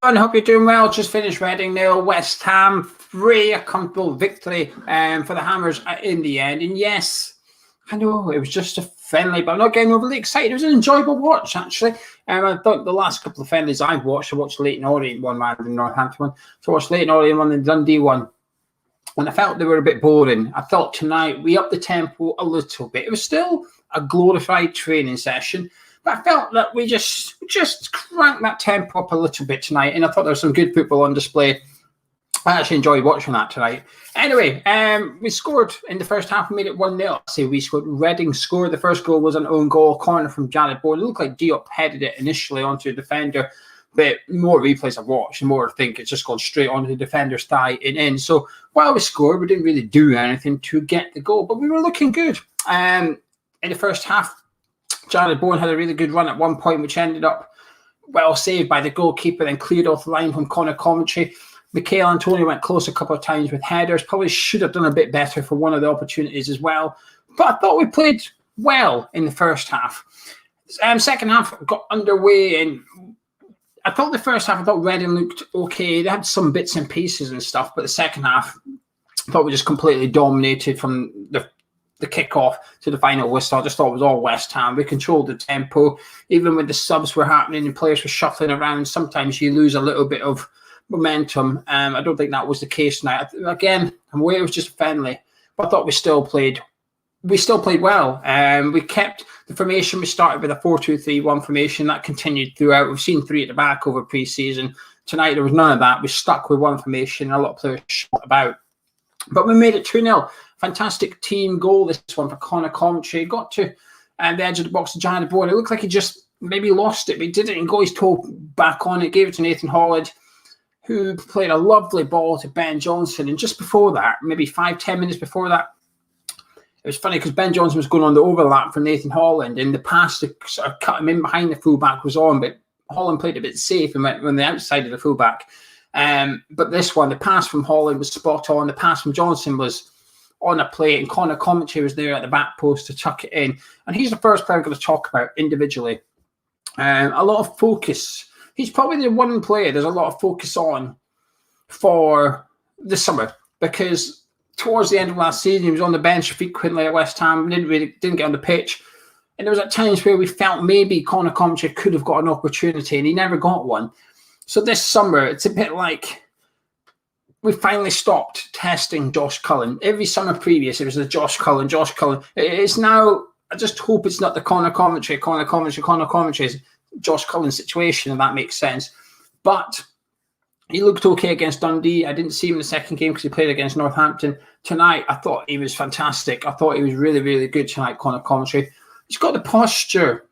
I hope you're doing well. Just finished Reading 0, West Ham 3, a comfortable victory for the Hammers in the end. And yes, I know it was just a friendly, but I'm not getting overly excited. It was an enjoyable watch, actually. I thought the last couple of friendlies I've watched, I watched Leyton Orient one rather than Northampton one. So I watched Leyton Orient one and Dundee one. And I felt they were a bit boring. I thought tonight we upped the tempo a little bit. It was still a glorified training session, but I felt that we just cranked that tempo up a little bit tonight, and I thought there was some good football on display. I actually enjoyed watching that tonight. Anyway, we scored in the first half. We made it 1-0. So we scored. Reading scored. The first goal was an own goal, corner from Jared Bowen. It looked like Diop headed it initially onto a defender, but more replays I've watched, the more I think it's just gone straight onto the defender's thigh and in. So while we scored, we didn't really do anything to get the goal, but we were looking good. In the first half, Jared Bowen had a really good run at one point, which ended up well saved by the goalkeeper, then cleared off the line from Connor Coventry. Michael Antonio went close a couple of times with headers. Probably should have done a bit better for one of the opportunities as well. But I thought we played well in the first half. Second half got underway, and I thought the first half, I thought Reading looked okay. They had some bits and pieces and stuff, but the second half, I thought we just completely dominated from the kickoff to the final whistle. I just thought it was all West Ham. We controlled the tempo. Even when the subs were happening and players were shuffling around, sometimes you lose a little bit of momentum. I don't think that was the case tonight. Again, I'm aware it was just friendly, but I thought we still played well. We kept the formation. We started with a 4-2-3-1 formation. That continued throughout. We've seen 3 at the back over pre-season. Tonight, there was none of that. We stuck with one formation. A lot of players shot about. But we made it 2-0. Fantastic team goal, this one for Connor Coventry. Got to the edge of the box to Jared Bowen. It looked like he just maybe lost it, but he didn't. He got his toe back on it, gave it to Nathan Holland, who played a lovely ball to Ben Johnson. And just before that, maybe 5-10 minutes before that, it was funny because Ben Johnson was going on the overlap for Nathan Holland, and the pass to sort of cut him in behind the fullback was on, but Holland played a bit safe and went on the outside of the fullback. But this one, the pass from Holland was spot on. The pass from Johnson was on a plate, and Connor Coventry was there at the back post to tuck it in. And he's the first player I'm going to talk about individually. A lot of focus. He's probably the one player there's a lot of focus on for the summer, because towards the end of last season, he was on the bench frequently at West Ham, didn't get on the pitch. And there was at times where we felt maybe Connor Coventry could have got an opportunity, and he never got one. So this summer, it's a bit like we finally stopped testing Josh Cullen. Every summer previous, it was the Josh Cullen. It's now, I just hope it's not the Connor Coventry, Josh Cullen situation, if that makes sense. But he looked okay against Dundee. I didn't see him in the second game because he played against Northampton. Tonight, I thought he was fantastic. I thought he was really, really good tonight, Connor Coventry. He's got the posture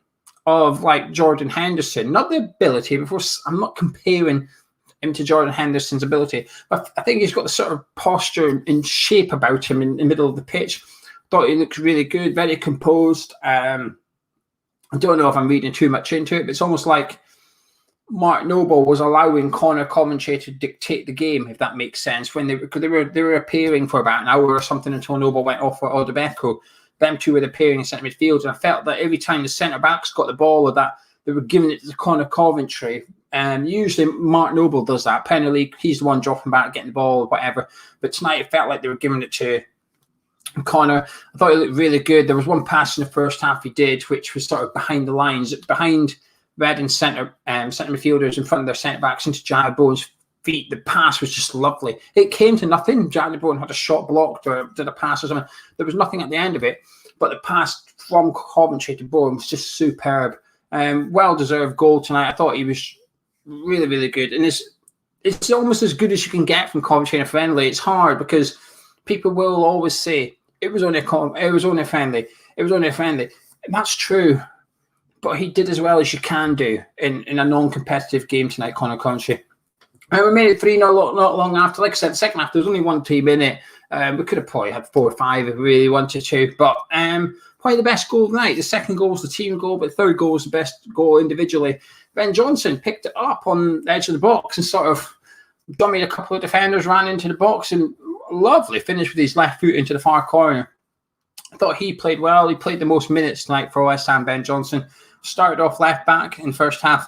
of like Jordan Henderson, not the ability. Before, I'm not comparing him to Jordan Henderson's ability, but I think he's got the sort of posture and shape about him in the middle of the pitch. Thought he looked really good, very composed. I don't know if I'm reading too much into it, but it's almost like Mark Noble was allowing Connor Coventry to dictate the game, if that makes sense. When they were appearing for about an hour or something until Noble went off for Odebeco. Them two were appearing in centre midfield, and I felt that every time the centre backs got the ball or that, they were giving it to Connor Coventry. And usually Mark Noble does that. Premier League, he's the one dropping back, getting the ball, or whatever. But tonight it felt like they were giving it to Connor. I thought he looked really good. There was one pass in the first half he did, which was sort of behind the lines, behind Reading centre midfielders in front of their centre backs into Jared Bowen's feet. The pass was just lovely. It came to nothing. Jared Bowen had a shot blocked or did a pass or something. There was nothing at the end of it, but the pass from Coventry to Bowen was just superb. Well-deserved goal tonight. I thought he was really, really good. And it's almost as good as you can get from Coventry in a friendly. It's hard because people will always say, it was only a friendly. And that's true. But he did as well as you can do in a non-competitive game tonight, Connor Coventry. And we made it 3-0 not long after. Like I said, the second half, there was only one team in it. We could have probably had 4 or 5 if we really wanted to. But probably the best goal of the night. The second goal was the team goal, but the third goal was the best goal individually. Ben Johnson picked it up on the edge of the box and sort of dummied a couple of defenders, ran into the box, and lovely finish with his left foot into the far corner. I thought he played well. He played the most minutes tonight for West Ham, Ben Johnson. Started off left back in first half.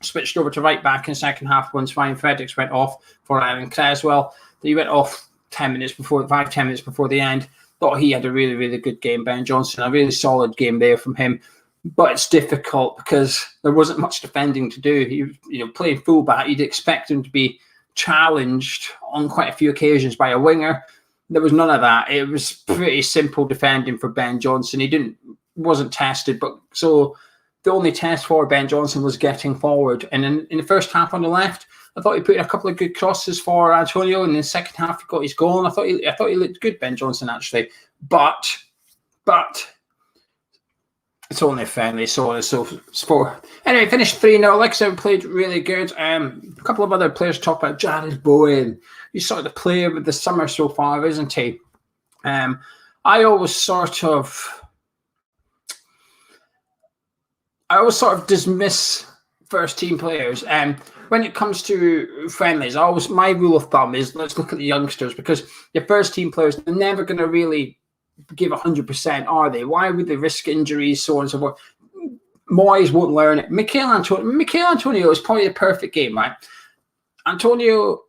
switched over to right back in the second half once Ryan Fredericks went off for Aaron Creswell. He went off 10 minutes before the end. Thought he had a really, really good game, Ben Johnson. A really solid game there from him. But it's difficult because there wasn't much defending to do. He, playing fullback, you'd expect him to be challenged on quite a few occasions by a winger. There was none of that. It was pretty simple defending for Ben Johnson. He wasn't tested, but so the only test for Ben Johnson was getting forward. And in the first half on the left, I thought he put in a couple of good crosses for Antonio. And in the second half, he got his goal. And I thought he looked good, Ben Johnson, actually. But it's only a friendly, so it's for. Anyway, finished 3-0. Like I said, we played really good. A couple of other players talk about Coventry Bowen. He's sort of the player of the summer so far, isn't he? I always sort of dismiss first team players. When it comes to friendlies, my rule of thumb is let's look at the youngsters, because your first team players are never going to really give 100%, are they? Why would they risk injuries, so on and so forth? Moyes won't learn it. Mikel Antonio is probably the perfect game, right? Antonio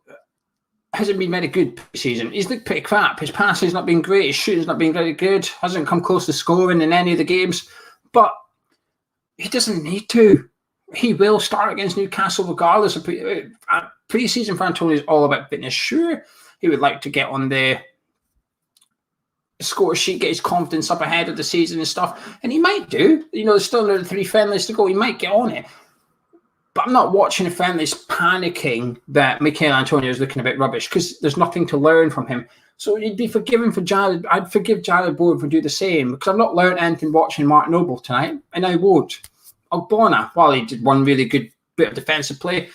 hasn't been very good pre-season. He's looked pretty crap. His passing's not been great. His shooting's not been very good. Hasn't come close to scoring in any of the games. But he doesn't need to. He will start against Newcastle regardless of pre-season for Antonio is all about fitness. Sure, he would like to get on the score sheet, get his confidence up ahead of the season and stuff, and he might do. There's still another 3 friendlies to go. He might get on it. But I'm not watching the friendlies panicking that Mikel Antonio is looking a bit rubbish, because there's nothing to learn from him. So you'd be forgiven for Jared. I'd forgive Jared Bowen for doing the same, because I've not learned anything watching Mark Noble tonight, and I won't. Ogbonna, while he did one really good bit of defensive play,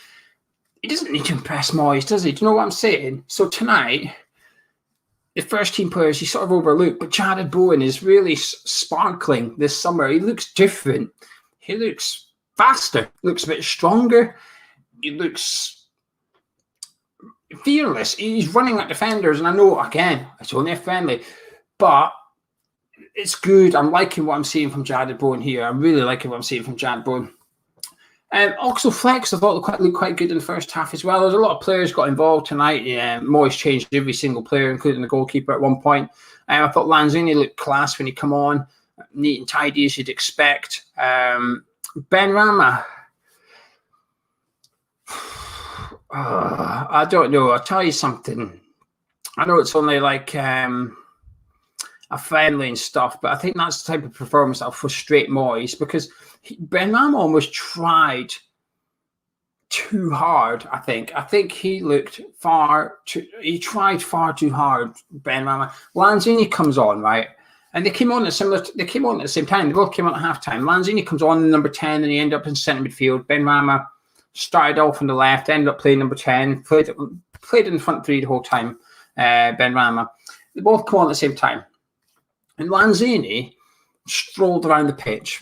he doesn't need to impress Moyes, does he? Do you know what I'm saying? So tonight, the first team players he sort of overlooked, but Jared Bowen is really sparkling this summer. He looks different. He looks faster, looks a bit stronger. He looks fearless. He's running like defenders, and I know, again, it's only a friendly, but it's good. I'm liking what I'm seeing from Jared Bowen here. I'm really liking what I'm seeing from Jared Bowen. Also, Flex, I thought looked quite good in the first half as well. There's a lot of players got involved tonight. Moyes changed every single player, including the goalkeeper at one point. I thought Lanzini looked class when he come on, neat and tidy as you'd expect. Ben Rama, I don't know. I'll tell you something. I know it's only like a friendly and stuff, but I think that's the type of performance that'll frustrate Moyes, because Ben Rama almost tried too hard. I think he looked he tried far too hard. Ben Rama. Lanzini comes on, right, and they came on at the same time. They both came on at halftime. Lanzini comes on number 10, and he ended up in centre midfield. Ben Rama started off on the left, ended up playing number 10, played in the front three the whole time. Ben Rama. They both come on at the same time. And Lanzini strolled around the pitch,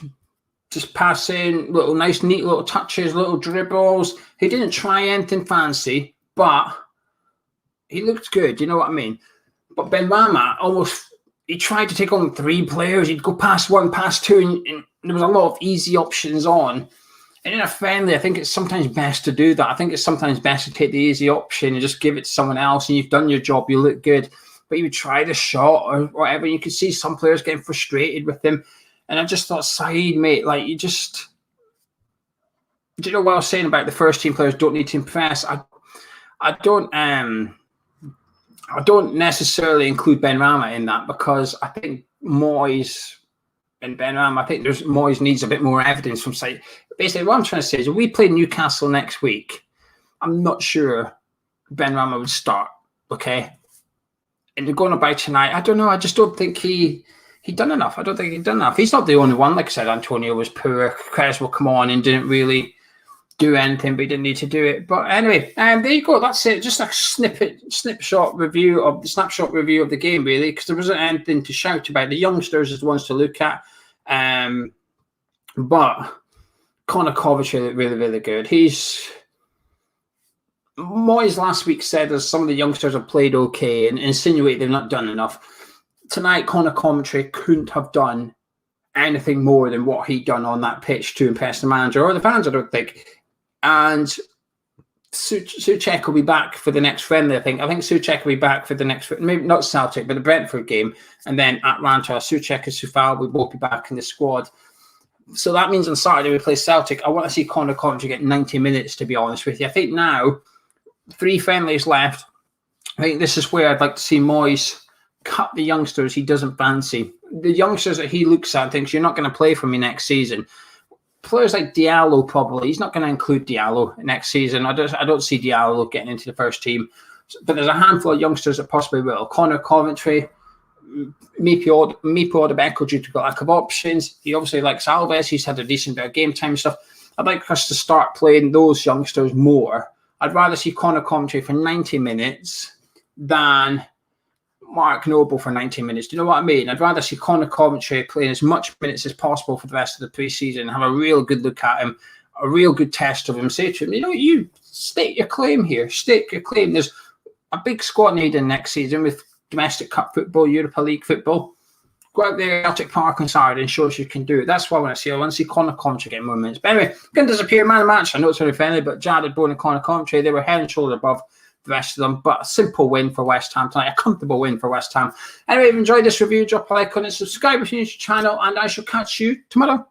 just passing little nice, neat little touches, little dribbles. He didn't try anything fancy, but he looked good. You know what I mean? But Ben Rama he tried to take on 3 players. He'd go past 1, past 2, and there was a lot of easy options on. And in a friendly, I think it's sometimes best to do that. I think it's sometimes best to take the easy option and just give it to someone else, and you've done your job, you look good. But you would try the shot or whatever. You could see some players getting frustrated with him. And I just thought, Saeed, mate, like do you know what I was saying about the first team players don't need to impress? I don't necessarily include Ben Rama in that, because I think Moyes and Ben Rama, I think Moyes needs a bit more evidence from Saeed. Basically, what I'm trying to say is if we play Newcastle next week, I'm not sure Ben Rama would start, okay? And they're going about tonight. I don't know. I just don't think he done enough. I don't think he'd done enough. He's not the only one. Like I said, Antonio was poor. Creswell come on and didn't really do anything, but he didn't need to do it. But anyway, there you go. That's it. Just a snapshot review of the game, really, because there wasn't anything to shout about. The youngsters is the ones to look at. But Connor Coventry looked really, really good. Moyes last week said that some of the youngsters have played okay and insinuate they've not done enough. Tonight, Connor Coventry couldn't have done anything more than what he'd done on that pitch to impress the manager or the fans, I don't think. And Souček will be back for the next friendly, I think. I think Souček will be back for the next, maybe not Celtic, but the Brentford game. And then Atlanta, Souček and Soufal will both be back in the squad. So that means on Saturday we play Celtic. I want to see Conor Coventry get 90 minutes, to be honest with you. I think now, 3 friendlies left. I think this is where I'd like to see Moyes cut the youngsters he doesn't fancy. The youngsters that he looks at and thinks, you're not going to play for me next season. Players like Diallo, probably. He's not going to include Diallo next season. I don't see Diallo getting into the first team. But there's a handful of youngsters that possibly will. Conor Coventry, Mipo Odebeko due to lack of options. He obviously likes Alves. He's had a decent bit of game time and stuff. I'd like us to start playing those youngsters more. I'd rather see Conor Coventry for 90 minutes than Mark Noble for 90 minutes. Do you know what I mean? I'd rather see Conor Coventry playing as much minutes as possible for the rest of the pre-season, have a real good look at him, a real good test of him, say to him, you state your claim here, state your claim. There's a big squad needed next season with domestic cup football, Europa League football. Go out there, Celtic Park on Saturday and show us you can do it. That's what I want to see. I want to see Conor Coventry getting more minutes. But anyway, going to disappear, man of the match. I know it's very friendly, but Jared Bowen and Conor Coventry, they were head and shoulder above the rest of them, but a simple win for West Ham tonight, a comfortable win for West Ham. Anyway, if you enjoyed this review, drop a like on it, subscribe if you're new to the channel, and I shall catch you tomorrow.